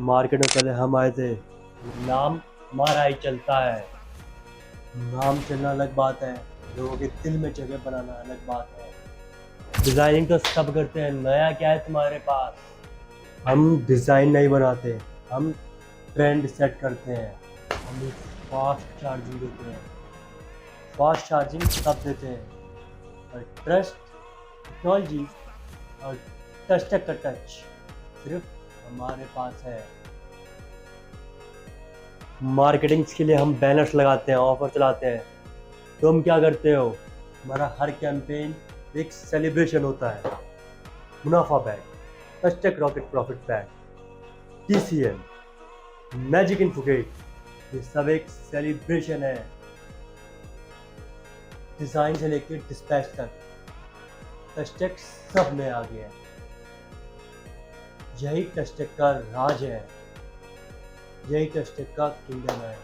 Market में पहले हम आए थे, नाम हमारा ही चलता है। नाम चलना अलग बात है, लोगों के दिल में जगह बनाना अलग बात है। डिजाइनिंग तो सब करते हैं, नया क्या है तुम्हारे पास? हम डिजाइन नहीं बनाते, हम ट्रेंड सेट करते हैं। हम फास्ट चार्जिंग देते हैं, फास्ट चार्जिंग सब देते हैं, और ट्रस्ट टेक्नोलॉजी और टच तक का टच सिर्फ हमारे पास है। मार्केटिंग के लिए हम बैनर्स लगाते हैं, ऑफर चलाते हैं। तुम क्या करते हो? हमारा हर कैंपेन एक सेलिब्रेशन होता है। मुनाफा bag, touchtech rocket profit bag, TCM, magic in Phuket, ये सब एक सेलिब्रेशन है। डिजाइन से लेकर डिस्पैच तक टचटेक सब में आ गया है। यही टचटेक का राज है, यही टचटेक का किंगडम है।